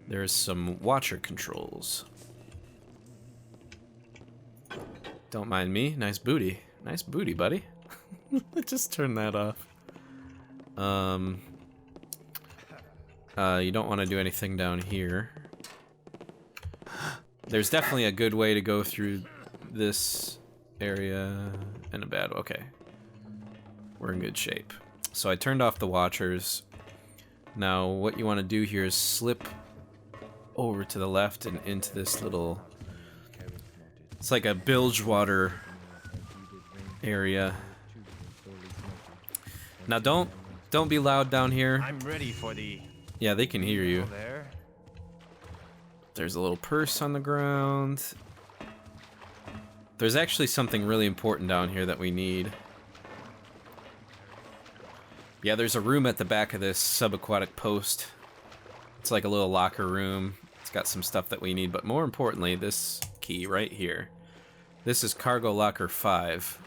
There's some watcher controls. Don't mind me. Nice booty. Nice booty, buddy. Just turn that off. You don't want to do anything down here. There's definitely a good way to go through this area and a bad. Okay. We're in good shape. So I turned off the watchers. Now what you want to do here is slip over to the left and into this little... It's like a bilge water area. Now don't be loud down here. I'm ready for the... Yeah, they can hear you. There. There's a little purse on the ground. There's actually something really important down here that we need. Yeah, there's a room at the back of this subaquatic post. It's like a little locker room. It's got some stuff that we need, but more importantly, this key right here. This is cargo locker 5.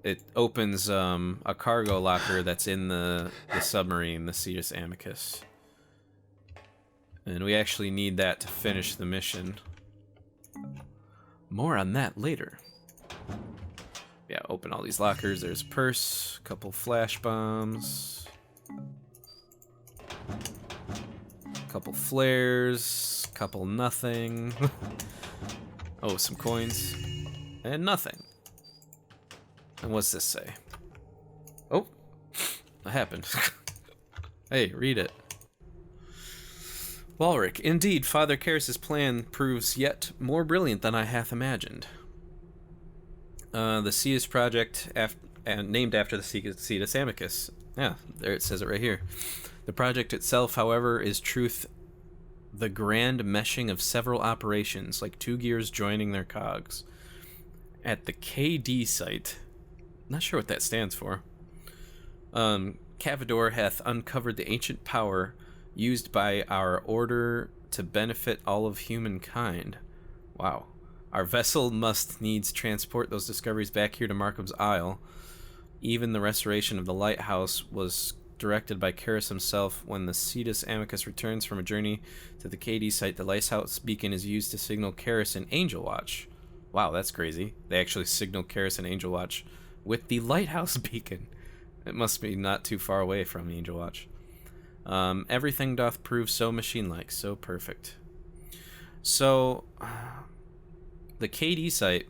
It opens a cargo locker that's in the submarine, the Cetus Amicus. And we actually need that to finish the mission. More on that later. Yeah, open all these lockers. There's a purse, a couple flash bombs, a couple flares, a couple nothing. Oh, some coins. And nothing. And what's this say? Oh, what happened? Hey, read it. Walric, indeed, Father Karras' plan proves yet more brilliant than I hath imagined. The Cetus Project, named after the Cetus Amicus. Yeah, there it says it right here. The project itself, however, is truth the grand meshing of several operations, like two gears joining their cogs. At the KD site, not sure what that stands for, Cavador hath uncovered the ancient power used by our order to benefit all of humankind. Wow. Our vessel must needs transport those discoveries back here to Markham's Isle. Even the restoration of the lighthouse was directed by Karras himself. When the Cetus Amicus returns from a journey to the KD site, the lighthouse beacon is used to signal Karras and Angel Watch. Wow, that's crazy. They actually signal Karras and Angel Watch with the lighthouse beacon. It must be not too far away from Angel Watch. Everything doth prove so machine-like, so perfect. So, the KD site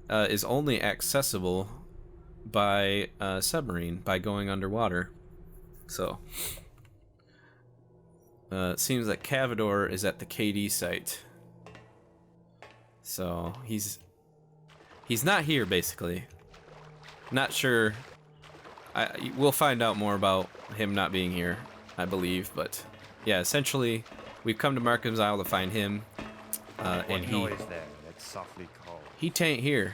is only accessible by submarine, by going underwater. So, it seems that Cavador is at the KD site. So, he's not here, basically. Not sure. We'll find out more about him not being here, I believe, but yeah, essentially, we've come to Markham's Isle to find him, and he... Noise there? That's softly called. He tain't here.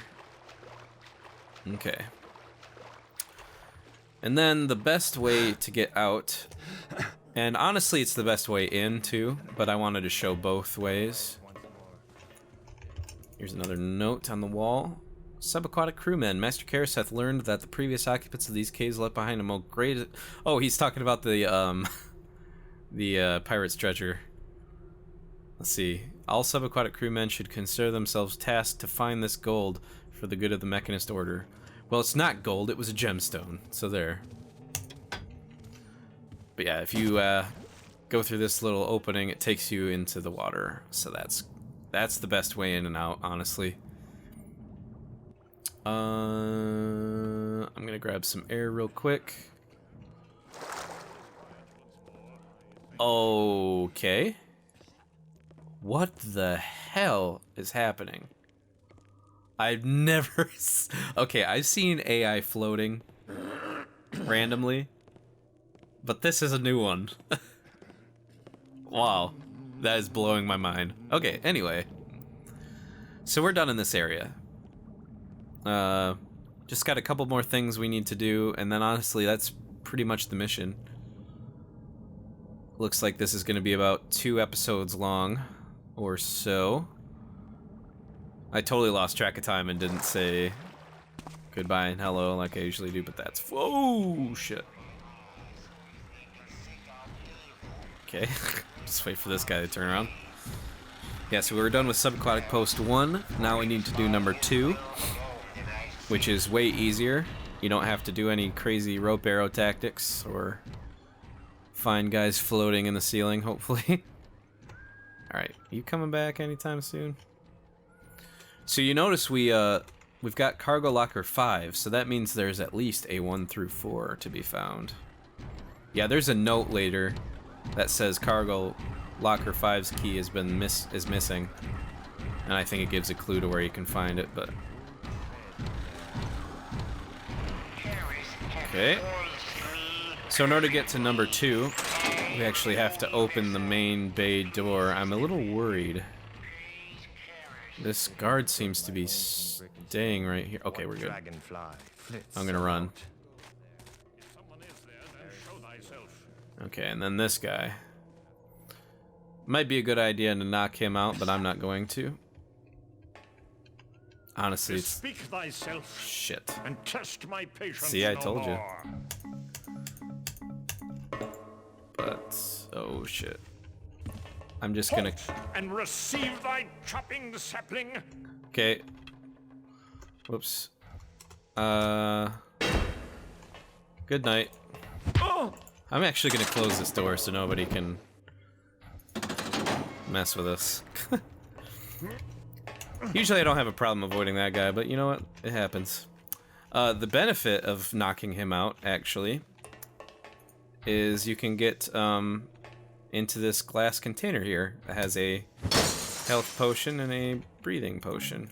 Okay. And then the best way to get out, and honestly, it's the best way in too, but I wanted to show both ways. Here's another note on the wall. Subaquatic crewmen. Master Karras hath learned that the previous occupants of these caves left behind a most great... Oh, he's talking about the pirate's treasure. Let's see. All subaquatic crewmen should consider themselves tasked to find this gold for the good of the Mechanist Order. Well, it's not gold, it was a gemstone. So there. But yeah, if you go through this little opening, it takes you into the water. So that's the best way in and out, honestly. I'm gonna grab some air real quick. Okay. What the hell is happening? I've never... Okay, I've seen AI floating randomly, but this is a new one. Wow, that is blowing my mind. Okay, anyway. So we're done in this area. Just got a couple more things we need to do, and then honestly, that's pretty much the mission. Looks like this is going to be about 2 episodes long, or so. I totally lost track of time and didn't say goodbye and hello like I usually do, but that's... Whoa, shit. Okay. Just wait for this guy to turn around. Yeah, so we're done with subaquatic post 1. Now we need to do number 2, which is way easier. You don't have to do any crazy rope arrow tactics or find guys floating in the ceiling, hopefully. Alright, you coming back anytime soon? So you notice we've got cargo locker 5, so that means there's at least a 1 through 4 to be found. Yeah, there's a note later that says cargo locker 5's key has been missing, and I think it gives a clue to where you can find it. But okay, so in order to get to number 2, we actually have to open the main bay door. I'm a little worried. This guard seems to be staying right here. Okay, we're good. I'm gonna run. Okay, and then this guy. Might be a good idea to knock him out, but I'm not going to. Honestly, it's... Speak thyself. Shit. And test my patience. See, I no told you. more. But... oh, shit. I'm just gonna... And receive thy chopping sapling. Okay. Whoops. Good night. Oh! I'm actually gonna close this door so nobody can mess with us. Usually I don't have a problem avoiding that guy, but you know what? It happens. The benefit of knocking him out, actually, is you can get into this glass container here. It has a health potion and a breathing potion.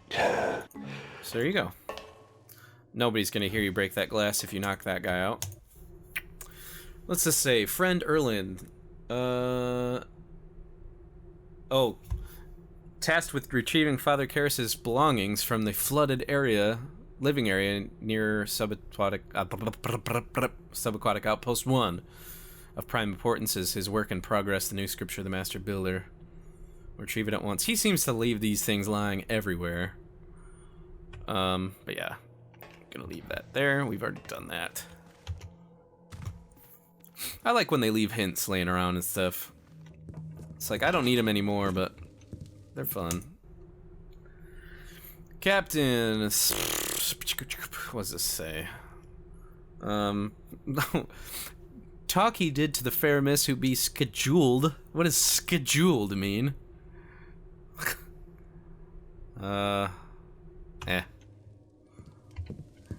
So there you go. Nobody's gonna hear you break that glass if you knock that guy out. Let's just say, friend Erland. Oh. Tasked with retrieving Father Karras's belongings from the flooded living area near subaquatic outpost 1. Of prime importance is his work in progress, the new scripture of the Master Builder. Retrieve it at once. He seems to leave these things lying everywhere. But yeah. Gonna leave that there. We've already done that. I like when they leave hints laying around and stuff. It's like, I don't need them anymore, but they're fun. Captain... what does this say? Talk he did to the fair miss who be scheduled. What does scheduled mean?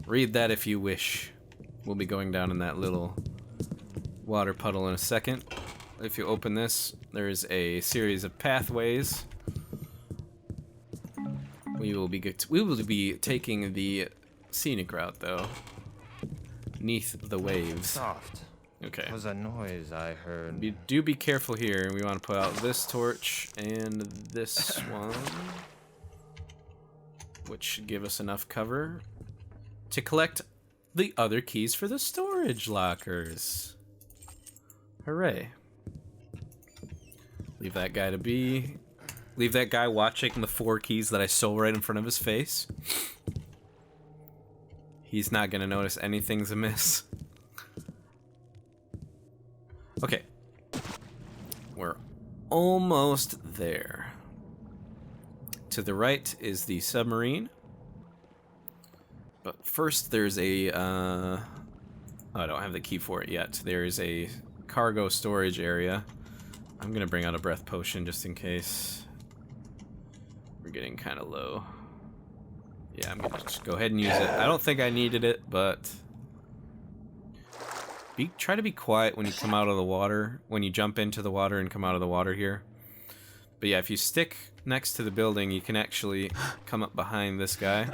Read that if you wish. We'll be going down in that little water puddle in a second. If you open this, there's a series of pathways. We will be taking the scenic route, though. Neath the waves. Soft. Okay. Was a noise I heard. Do be careful here. We want to put out this torch and this one, which should give us enough cover to collect the other keys for the storage lockers. Hooray. Leave that guy to be. Leave that guy watching the 4 keys that I stole right in front of his face. He's not gonna notice anything's amiss. Okay. We're almost there. To the right is the submarine. But first there's a, oh, I don't have the key for it yet. There's a cargo storage area. I'm gonna bring out a breath potion just in case. We're getting kind of low. Yeah, I'm gonna just go ahead and use it. I don't think I needed it, but try to be quiet when you come out of the water, when you jump into the water and come out of the water here. But yeah, if you stick next to the building, you can actually come up behind this guy.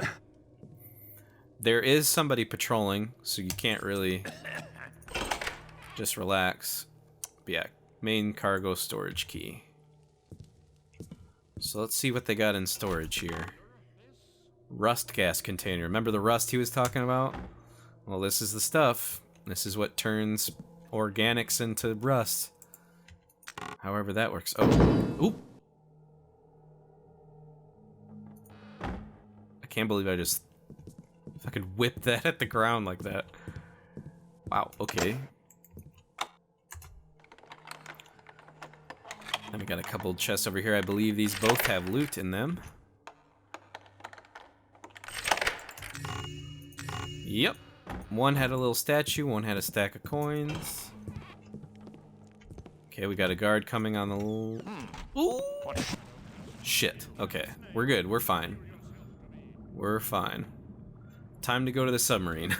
There is somebody patrolling, so you can't really just relax. But yeah, main cargo storage key. So let's see what they got in storage here. Rust gas container. Remember the rust he was talking about? Well, this is the stuff. This is what turns organics into rust. However that works. Oh. Oop. I can't believe I just fucking whipped that at the ground like that. Wow, okay. And we got a couple chests over here. I believe these both have loot in them. Yep. One had a little statue, one had a stack of coins. Okay, we got a guard coming on the... Ooh! Shit. Okay, we're good. We're fine. We're fine. Time to go to the submarine.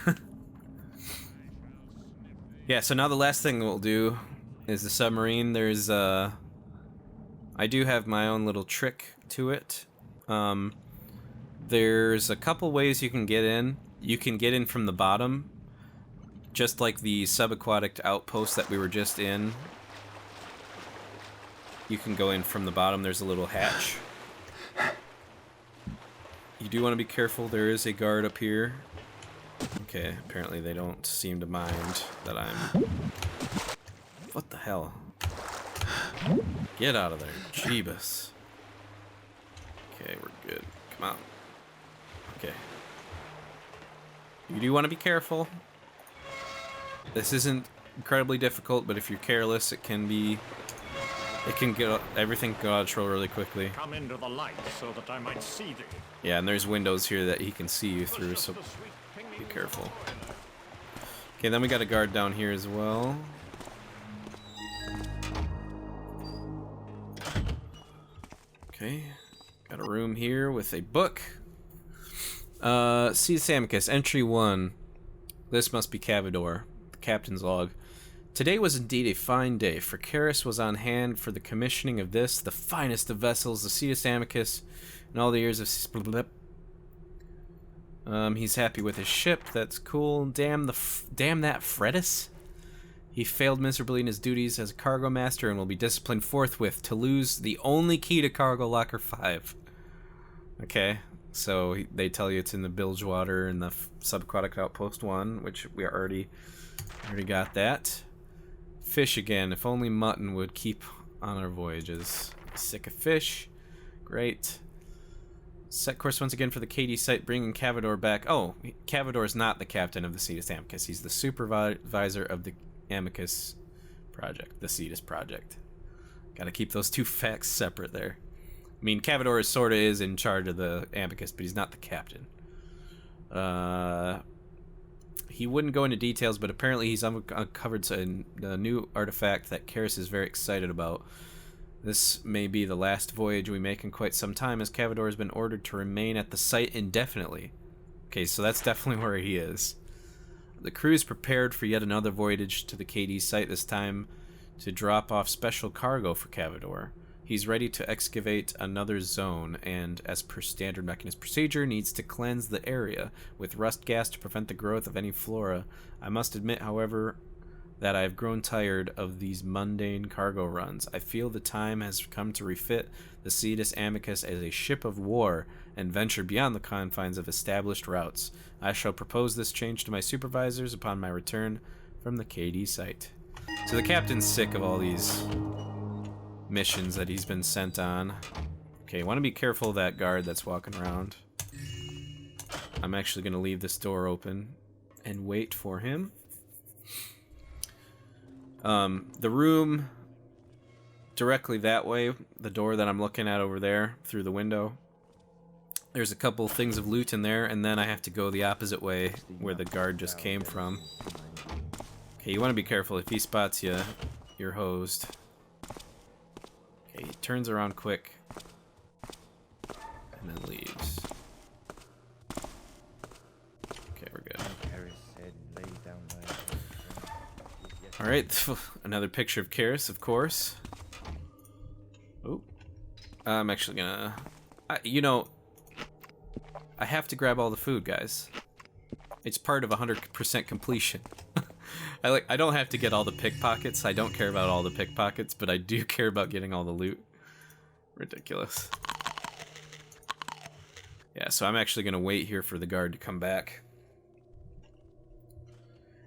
Yeah, so now the last thing we'll do is the submarine. There's, I do have my own little trick to it. There's a couple ways you can get in. You can get in from the bottom, just like the subaquatic outpost that we were just in. You can go in from the bottom. There's a little hatch. You do want to be careful. There is a guard up here. Okay, apparently they don't seem to mind that I'm... What the hell? Get out of there, Jeebus. Okay, we're good. Come on. Okay. You do want to be careful. This isn't incredibly difficult, but if you're careless, it can be... It can get everything go out of control really quickly. Come into the light so that I might see thee. Yeah, and there's windows here that he can see you through, so be careful. Okay, then we got a guard down here as well. Okay, got a room here with a book. Sea Amicus, entry 1. This must be Cavador, the captain's log. Today was indeed a fine day, for Karis was on hand for the commissioning of this, the finest of vessels, the Sea Amicus, in all the years of... he's happy with his ship, that's cool. Damn that Fredus. He failed miserably in his duties as a cargo master and will be disciplined forthwith to lose the only key to cargo locker 5. Okay, so they tell you it's in the bilge water in the subaquatic outpost 1, which we already got that. Fish again. If only mutton would keep on our voyages. Sick of fish. Great. Set course once again for the KD site, bringing Cavador back. Oh, Cavador is not the captain of the Cetus Amicus. He's the supervisor of the Amicus project, the Cetus project. Gotta keep those two facts separate there. I mean, Cavador sort of is in charge of the Amicus, but he's not the captain. He wouldn't go into details, but apparently he's uncovered a new artifact that Karis is very excited about. This may be the last voyage we make in quite some time, as Cavador has been ordered to remain at the site indefinitely. Okay, so that's definitely where he is. The crew is prepared for yet another voyage to the KD site, this time to drop off special cargo for Cavador. He's ready to excavate another zone, and as per standard Mechanist procedure, needs to cleanse the area with rust gas to prevent the growth of any flora. I must admit, however, that I have grown tired of these mundane cargo runs. I feel the time has come to refit the Cetus Amicus as a ship of war and venture beyond the confines of established routes. I shall propose this change to my supervisors upon my return from the KD site. So the captain's sick of all these missions that he's been sent on. Okay, want to be careful of that guard that's walking around. I'm actually going to leave this door open and wait for him. The room directly that way, the door that I'm looking at over there through the window, there's a couple things of loot in there, and then I have to go the opposite way where the guard just came from. Okay, you want to be careful. If he spots you, you're hosed. Okay, he turns around quick and then leaves. Okay, we're good. Alright, another picture of Karis, of course. Oh. I'm actually gonna... you know, I have to grab all the food, guys. It's part of 100% completion. I don't have to get all the pickpockets. I don't care about all the pickpockets, but I do care about getting all the loot. Ridiculous. Yeah, so I'm actually gonna wait here for the guard to come back.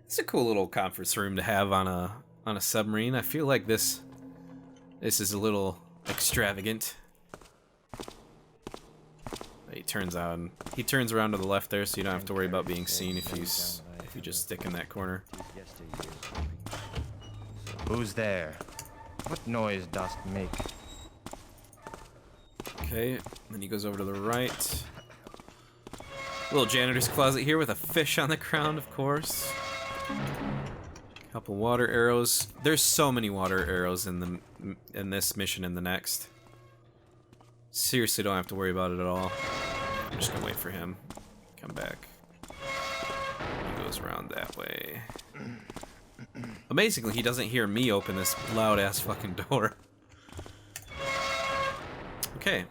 It's a cool little conference room to have on a submarine. I feel like this is a little extravagant. He turns around to the left there, so you don't have to worry about being seen if you just stick in that corner. Who's there? What noise dost make? Okay, then he goes over to the right. Little janitor's closet here with a fish on the ground, of course. Couple water arrows. There's so many water arrows in this mission and the next. Seriously, don't have to worry about it at all. I'm just gonna wait for him. Come back. He goes around that way. Amazingly, he doesn't hear me open this loud-ass fucking door. Okay.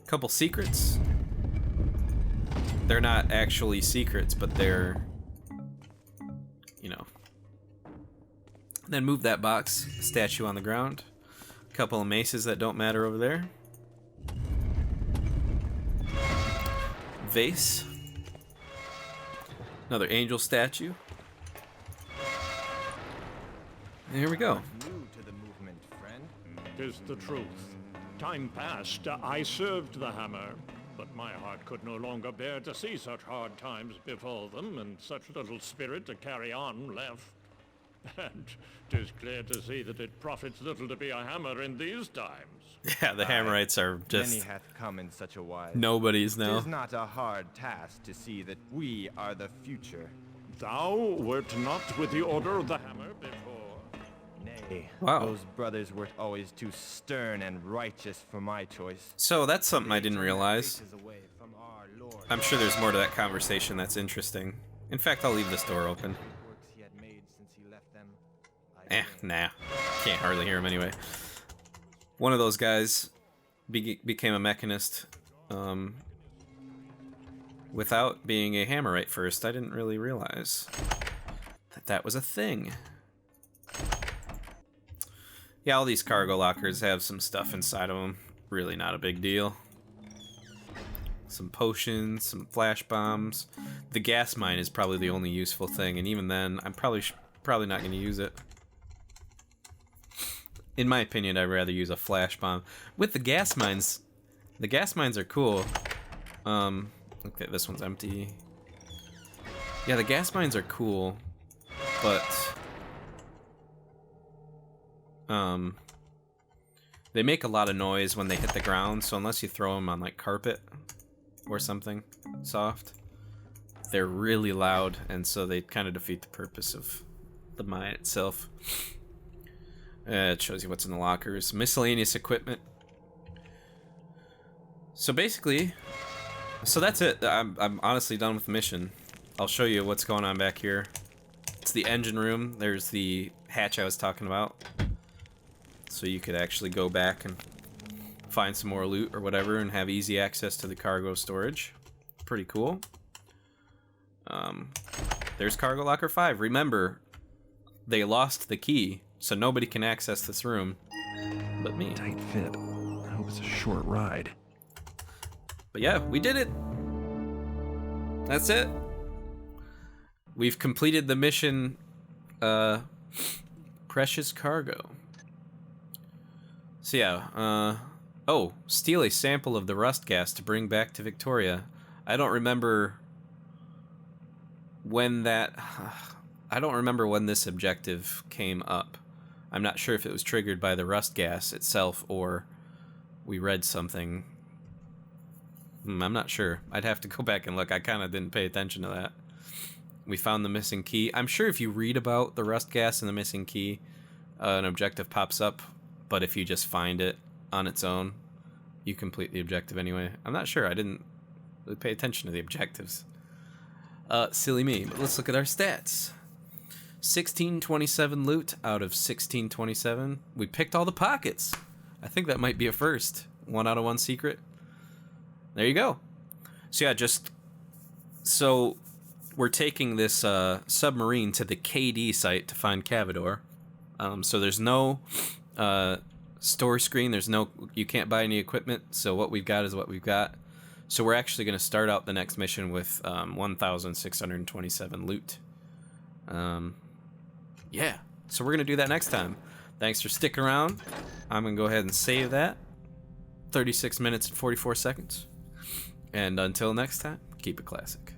Couple secrets. They're not actually secrets, but they're, you know. Then move that box statue on the ground. A couple of maces that don't matter over there. Vase. Another angel statue. And here we go. New to the movement, friend. 'Tis the truth. Time passed, I served the hammer, but my heart could no longer bear to see such hard times befall them, and such little spirit to carry on left. And 'tis clear to see that it profits little to be a hammer in these times. Yeah, the Hammerites are Many just hath come in such a wise. nobodies now. Tis not a hard task to see that we are the future. Thou wert not with the order of the hammer before. Nay, Wow. those brothers were always too stern and righteous for my choice. So that's something I didn't They turned realize. faces away from our Lord. I'm sure there's more to that conversation that's interesting. In fact, I'll leave this door open. Works he had made since he left them. I Eh, will. nah. Can't hardly hear him anyway. One of those guys became a mechanist without being a Hammerite first. I didn't really realize that that was a thing. Yeah, all these cargo lockers have some stuff inside of them. Really not a big deal. Some potions, some flash bombs. The gas mine is probably the only useful thing, and even then, I'm probably not going to use it. In my opinion, I'd rather use a flash bomb. With the gas mines are cool. Okay, this one's empty. Yeah, the gas mines are cool, but they make a lot of noise when they hit the ground, so unless you throw them on like carpet or something soft, they're really loud, and so they kind of defeat the purpose of the mine itself. It shows you what's in the lockers. Miscellaneous equipment. So basically, so that's it. I'm honestly done with the mission. I'll show you what's going on back here. It's the engine room. There's the hatch I was talking about. So you could actually go back and find some more loot or whatever and have easy access to the cargo storage. Pretty cool. There's cargo locker 5. Remember, they lost the key, so nobody can access this room but me. Tight fit. I hope it's a short ride. But yeah, we did it. That's it. We've completed the mission, Precious Cargo. So yeah, oh, steal a sample of the rust gas to bring back to Victoria. I don't remember when this objective came up. I'm not sure if it was triggered by the rust gas itself or we read something. I'm not sure. I'd have to go back and look. I kind of didn't pay attention to that. We found the missing key. I'm sure if you read about the rust gas and the missing key, an objective pops up, but if you just find it on its own, you complete the objective anyway. I'm not sure. I didn't really pay attention to the objectives. Silly me. But let's look at our stats. 1627 loot out of 1627. We picked all the pockets. I think that might be a first. 1 out of 1 secret. There you go. So yeah, so we're taking this submarine to the KD site to find Cavador. So there's no store screen. You can't buy any equipment. So what we've got is what we've got. So we're actually going to start out the next mission with 1,627 loot. Yeah. So we're going to do that next time. Thanks for sticking around. I'm going to go ahead and save that. 36 minutes and 44 seconds. And until next time, keep it classic.